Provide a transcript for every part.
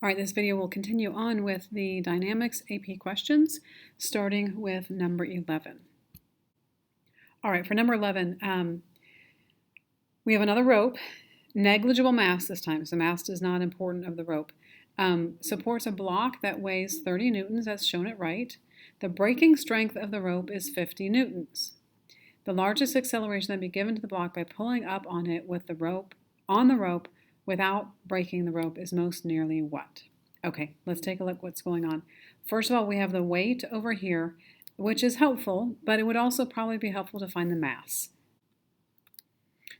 All right, this video will continue on with the Dynamics AP questions, starting with number 11. All right, for number 11, we have another rope, negligible mass this time, so mass is not important of the rope. Supports a block that weighs 30 newtons as shown at right. The breaking strength of the rope is 50 newtons. The largest acceleration that be given to the block by pulling up on it with the rope without breaking the rope is most nearly what? Okay, let's take a look what's going on. First of all, we have the weight over here, which is helpful, but it would also probably be helpful to find the mass.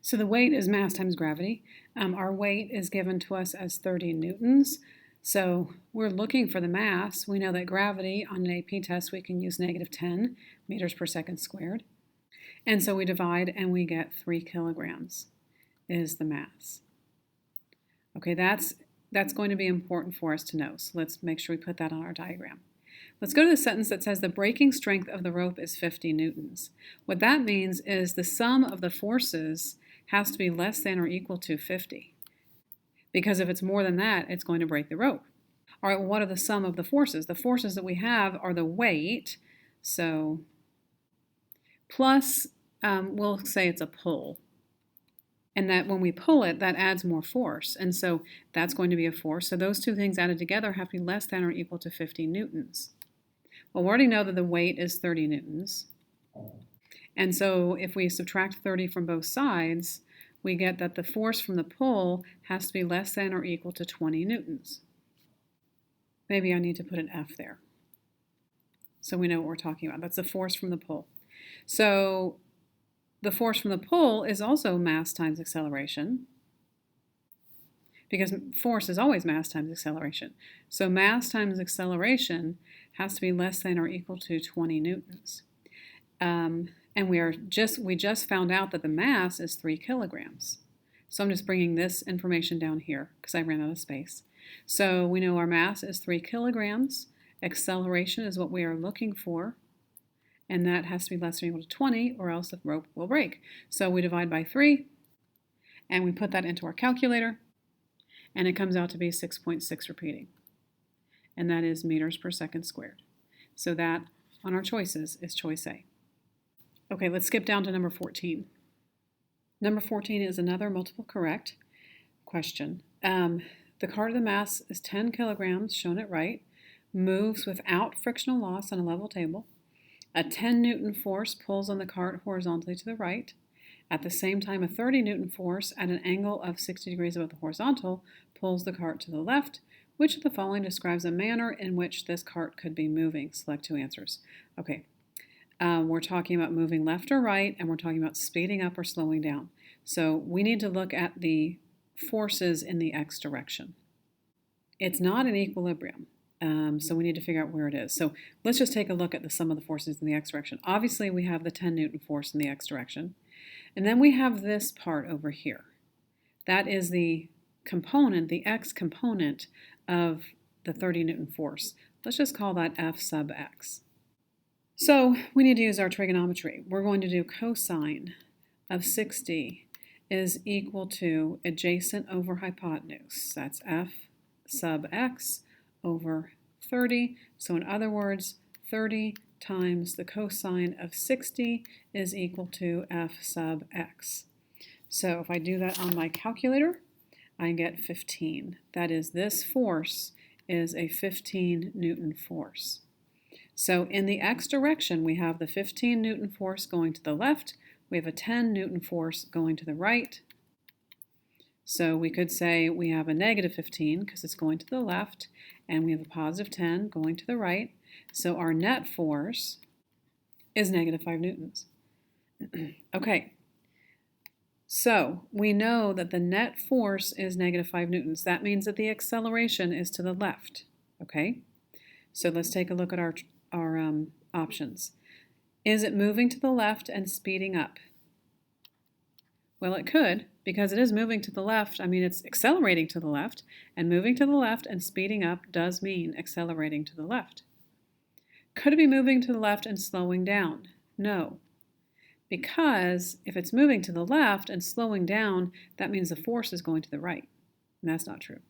So the weight is mass times gravity. Our weight is given to us as 30 newtons. So we're looking for the mass. We know that gravity on an AP test, we can use -10 meters per second squared. And so we divide and we get 3 kilograms is the mass. Okay, that's going to be important for us to know. So let's make sure we put that on our diagram. Let's go to the sentence that says the breaking strength of the rope is 50 newtons. What that means is the sum of the forces has to be less than or equal to 50. Because if it's more than that, it's going to break the rope. All right, well, what are the sum of the forces? The forces that we have are the weight, so plus, we'll say it's a pull. And that when we pull it, that adds more force. And so that's going to be a force. So those two things added together have to be less than or equal to 50 newtons. Well, we already know that the weight is 30 newtons. And so if we subtract 30 from both sides, we get that the force from the pull has to be less than or equal to 20 newtons. Maybe I need to put an F there, so we know what we're talking about. That's the force from the pull. So the force from the pull is also mass times acceleration, because force is always mass times acceleration. So mass times acceleration has to be less than or equal to 20 newtons. And we just found out that the mass is 3 kilograms. So I'm just bringing this information down here because I ran out of space. So we know our mass is 3 kilograms. Acceleration is what we are looking for. And that has to be less than or equal to 20 or else the rope will break. So we divide by 3 and we put that into our calculator and it comes out to be 6.6 repeating. And that is meters per second squared. So that on our choices is choice A. Okay, let's skip down to number 14. Number 14 is another multiple correct question. The cart of the mass is 10 kilograms, shown at right, moves without frictional loss on a level table. A 10 Newton force pulls on the cart horizontally to the right. At the same time, a 30 Newton force at an angle of 60 degrees above the horizontal pulls the cart to the left. Which of the following describes a manner in which this cart could be moving? Select two answers. Okay, we're talking about moving left or right, and we're talking about speeding up or slowing down. So we need to look at the forces in the x direction. It's not in equilibrium. So we need to figure out where it is. So let's just take a look at the sum of the forces in the x direction. Obviously, we have the 10 Newton force in the x direction. And then we have this part over here. That is the component, the x component of the 30 Newton force. Let's just call that F sub x. So we need to use our trigonometry. We're going to do cosine of 60 is equal to adjacent over hypotenuse. That's F sub x over 30. So in other words, 30 times the cosine of 60 is equal to F sub x. So if I do that on my calculator, I get 15. That is, this force is a 15 Newton force. So in the x direction, we have the 15 Newton force going to the left. We have a 10 Newton force going to the right. So we could say we have a -15 because it's going to the left, and we have a +10 going to the right. So our net force is -5 newtons. Okay, so we know that the net force is -5 newtons. That means that the acceleration is to the left. Okay, so let's take a look at our options. Is it moving to the left and speeding up? Well, it could, because it is moving to the left. I mean, it's accelerating to the left, and moving to the left and speeding up does mean accelerating to the left. Could it be moving to the left and slowing down? No, because if it's moving to the left and slowing down, that means the force is going to the right, and that's not true.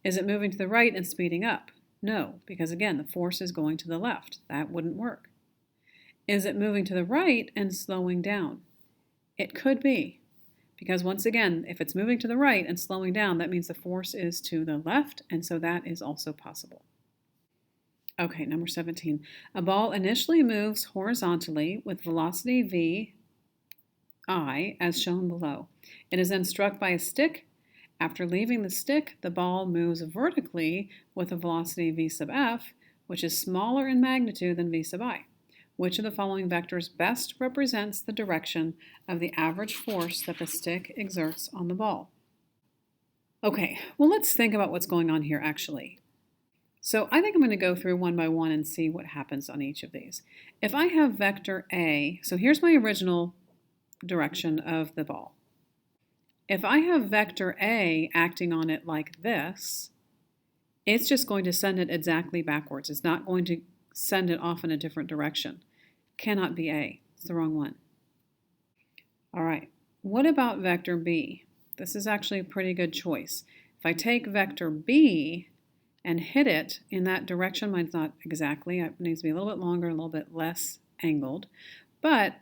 Is it moving to the right and speeding up? No, because again, the force is going to the left. That wouldn't work. Is it moving to the right and slowing down? It could be, because once again, if it's moving to the right and slowing down, that means the force is to the left, and so that is also possible. Okay, number 17. A ball initially moves horizontally with velocity v I as shown below. It is then struck by a stick. After leaving the stick, the ball moves vertically with a velocity v sub f, which is smaller in magnitude than v sub I. Which of the following vectors best represents the direction of the average force that the stick exerts on the ball? Okay, well, let's think about what's going on here actually. So I think I'm going to go through one by one and see what happens on each of these. If I have vector A, so here's my original direction of the ball. If I have vector A acting on it like this, it's just going to send it exactly backwards. It's not going to send it off in a different direction. Cannot be A. It's the wrong one. All right. What about vector B? This is actually a pretty good choice. If I take vector B and hit it in that direction, mine's not exactly. It needs to be a little bit longer, a little bit less angled. But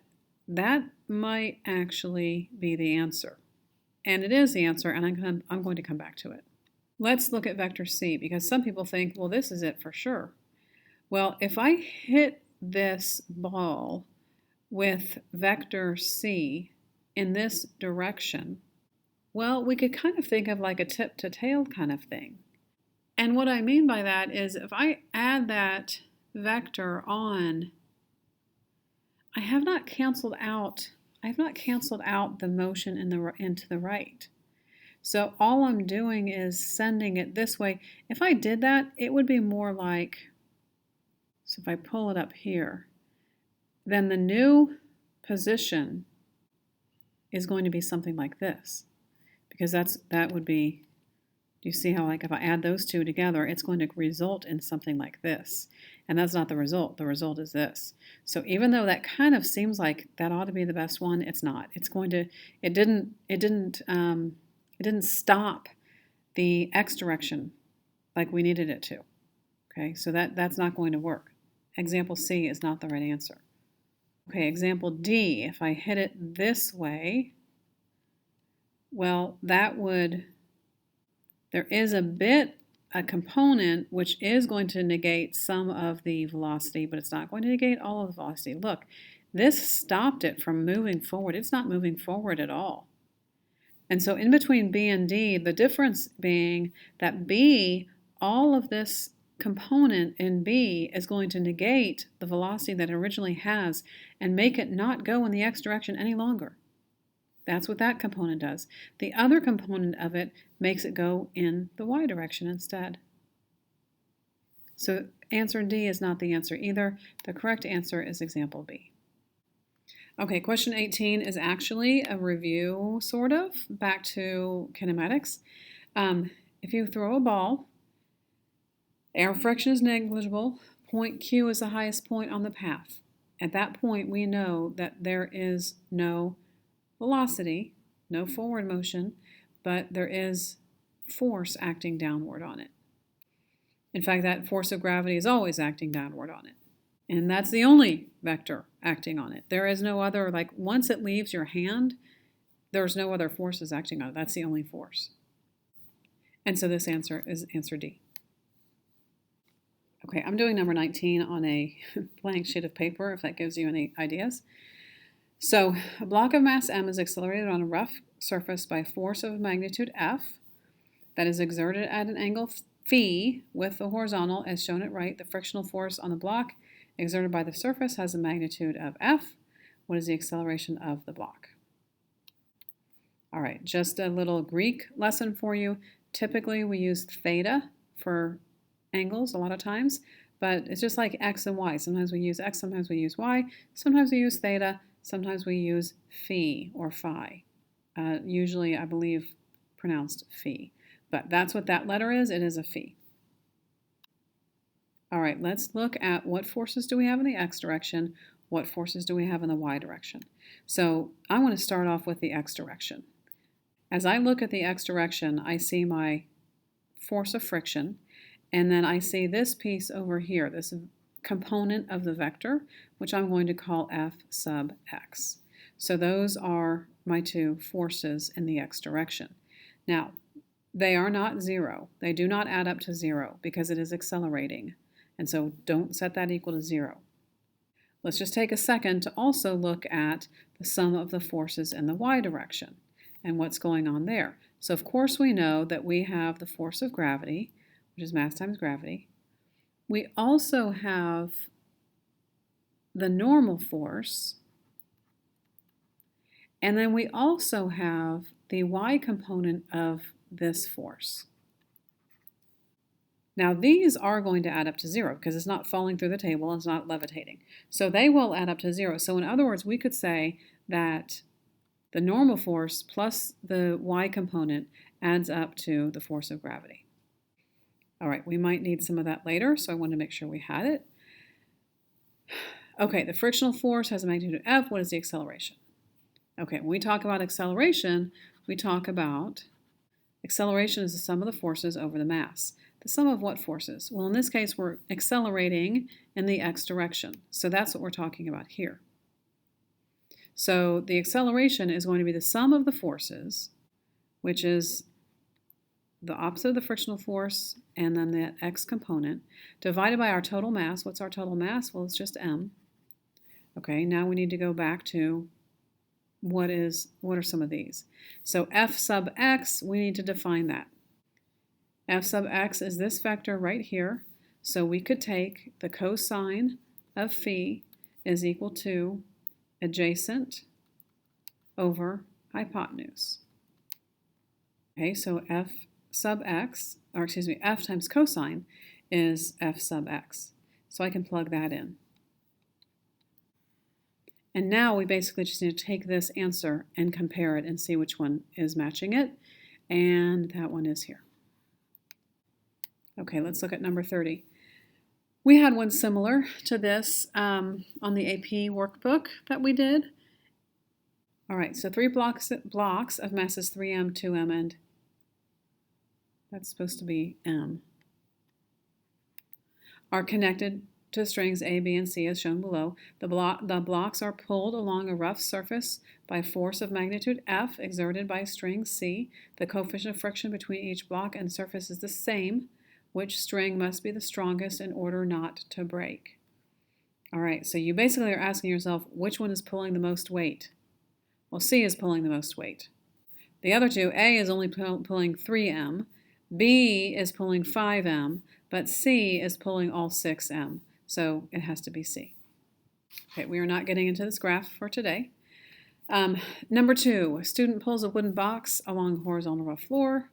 that might actually be the answer. And it is the answer, and I'm going to come back to it. Let's look at vector C, because some people think, well, this is it for sure. Well, if I hit this ball with vector C in this direction, well, we could kind of think of like a tip to tail kind of thing. And what I mean by that is if I add that vector on, I have not canceled out the motion into the right. So all I'm doing is sending it this way. If I did that, it would be more like, so if I pull it up here, then the new position is going to be something like this. Because that would be, do you see how like if I add those two together, it's going to result in something like this. And that's not the result. The result is this. So even though that kind of seems like that ought to be the best one, it's not. It's going to, it didn't stop the x direction like we needed it to. Okay, so that's not going to work. Example C is not the right answer. Okay, example D, if I hit it this way, well, that would, there is a component which is going to negate some of the velocity, but it's not going to negate all of the velocity. Look, this stopped it from moving forward. It's not moving forward at all. And so in between B and D, the difference being that B, all of this component in B is going to negate the velocity that it originally has and make it not go in the x direction any longer. That's what that component does. The other component of it makes it go in the y direction instead. So answer D is not the answer either. The correct answer is example B. Okay, question 18 is actually a review, sort of, back to kinematics. If you throw a ball, air friction is negligible, point Q is the highest point on the path. At that point, we know that there is no velocity, no forward motion, but there is force acting downward on it. In fact, that force of gravity is always acting downward on it. And that's the only vector acting on it. There is no other, like once it leaves your hand, there's no other forces acting on it. That's the only force. And so this answer is answer D. Okay, I'm doing number 19 on a blank sheet of paper, if that gives you any ideas. So a block of mass m is accelerated on a rough surface by force of magnitude F that is exerted at an angle phi with the horizontal as shown at right. The frictional force on the block exerted by the surface has a magnitude of F. What is the acceleration of the block? All right, just a little Greek lesson for you. Typically we use theta for angles a lot of times, but it's just like x and y. Sometimes we use x, sometimes we use y, sometimes we use theta, sometimes we use phi or phi. Usually, I believe, pronounced phi. But that's what that letter is. It is a phi. All right, let's look at what forces do we have in the x direction, what forces do we have in the y direction. So I want to start off with the x direction. As I look at the x direction, I see my force of friction, and then I see this piece over here, this component of the vector, which I'm going to call F sub x. So those are my two forces in the x direction. Now, they are not zero. They do not add up to zero because it is accelerating. And so don't set that equal to zero. Let's just take a second to also look at the sum of the forces in the y direction and what's going on there. So of course we know that we have the force of gravity, which is mass times gravity. We also have the normal force, and then we also have the y component of this force. Now these are going to add up to zero because it's not falling through the table and it's not levitating. So they will add up to zero. So in other words, we could say that the normal force plus the y component adds up to the force of gravity. All right, we might need some of that later, so I wanted to make sure we had it. Okay, the frictional force has a magnitude F. What is the acceleration? Okay, when we talk about acceleration, we talk about acceleration is the sum of the forces over the mass. The sum of what forces? Well, in this case, we're accelerating in the x direction. So that's what we're talking about here. So the acceleration is going to be the sum of the forces, which is the opposite of the frictional force and then the x component, divided by our total mass. What's our total mass? Well, it's just m. Okay, now we need to go back to what are some of these? So f sub x, we need to define that. F sub x is this vector right here. So we could take the cosine of phi is equal to adjacent over hypotenuse. Okay, so f sub x, or excuse me, f times cosine is f sub x. So I can plug that in. And now we basically just need to take this answer and compare it and see which one is matching it. And that one is here. Okay, let's look at number 30. We had one similar to this on the AP workbook that we did. All right, so 3 blocks of masses 3m, 2m, and that's supposed to be m, are connected to strings A, B, and C as shown below. The blocks are pulled along a rough surface by force of magnitude F exerted by string C. The coefficient of friction between each block and surface is the same. Which string must be the strongest in order not to break? All right, so you basically are asking yourself, which one is pulling the most weight? Well, C is pulling the most weight. The other two, A is only pulling 3m, B is pulling 5m, but C is pulling all 6m. So it has to be C. Okay, we are not getting into this graph for today. Number 2, a student pulls a wooden box along a horizontal rough floor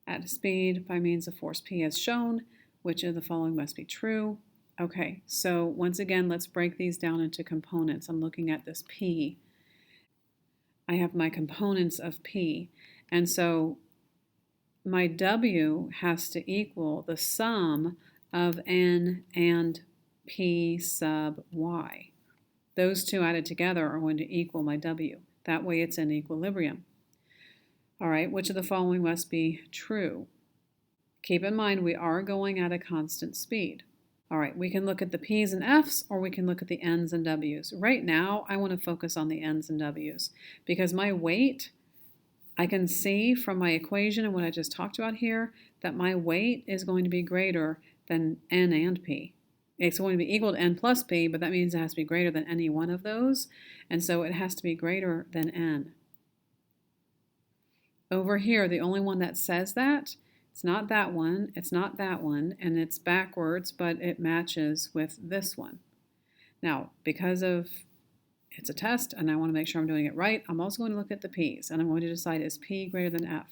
at a speed by means of force P as shown. Which of the following must be true? Okay, so once again, let's break these down into components. I'm looking at this P. I have my components of P, and so my W has to equal the sum of N and P sub Y. Those two added together are going to equal my W. That way it's in equilibrium. All right, which of the following must be true? Keep in mind we are going at a constant speed. All right, we can look at the P's and F's or we can look at the N's and W's. Right now, I want to focus on the N's and W's because my weight, I can see from my equation and what I just talked about here that my weight is going to be greater than N and P. It's going to be equal to N plus P, but that means it has to be greater than any one of those, and so it has to be greater than N. Over here, the only one that says that, it's not that one, it's not that one, and it's backwards, but it matches with this one. Now, because of it's a test and I want to make sure I'm doing it right, I'm also going to look at the P's, and I'm going to decide is P greater than F.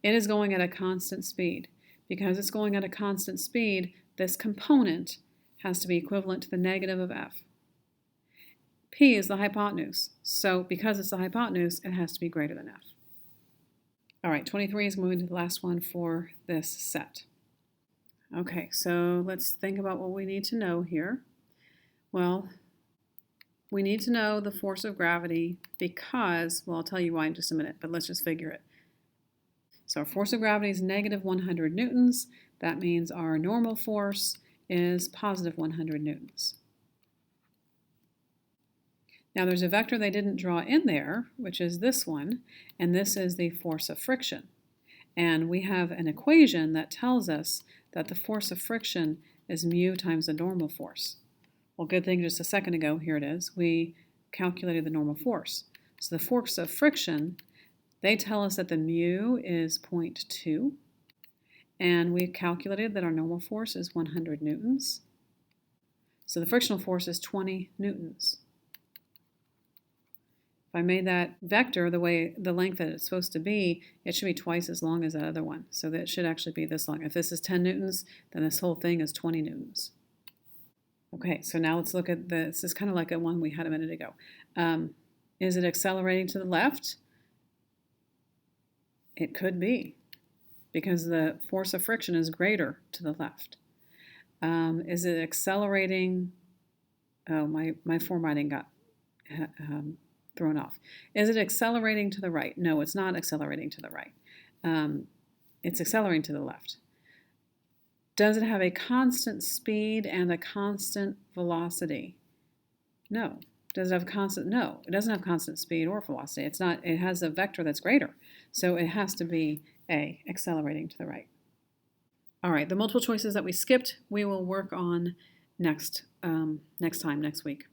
It is going at a constant speed. Because it's going at a constant speed, this component has to be equivalent to the negative of F. P is the hypotenuse, so because it's the hypotenuse, it has to be greater than F. All right, 23 is moving to the last one for this set. Okay, so let's think about what we need to know here. Well, we need to know the force of gravity because, well, I'll tell you why in just a minute, but let's just figure it. So our force of gravity is negative 100 newtons. That means our normal force is positive 100 newtons. Now there's a vector they didn't draw in there, which is this one, and this is the force of friction. And we have an equation that tells us that the force of friction is mu times the normal force. Well, good thing just a second ago, here it is, we calculated the normal force. So the force of friction, they tell us that the mu is 0.2, and we calculated that our normal force is 100 newtons. So the frictional force is 20 newtons. If I made that vector the length that it's supposed to be, it should be twice as long as that other one. So that should actually be this long. If this is 10 newtons, then this whole thing is 20 newtons. Okay, so now let's look at this. This is kind of like a one we had a minute ago. Is it accelerating to the left? It could be, because the force of friction is greater to the left. Is it accelerating? Oh, my formatting got thrown off. Is it accelerating to the right? No, it's not accelerating to the right. It's accelerating to the left. Does it have a constant speed and a constant velocity? No. Does it have constant? No, it doesn't have constant speed or velocity. It's not. It has a vector that's greater, so it has to be A, accelerating to the right. All right, the multiple choices that we skipped, we will work on next week.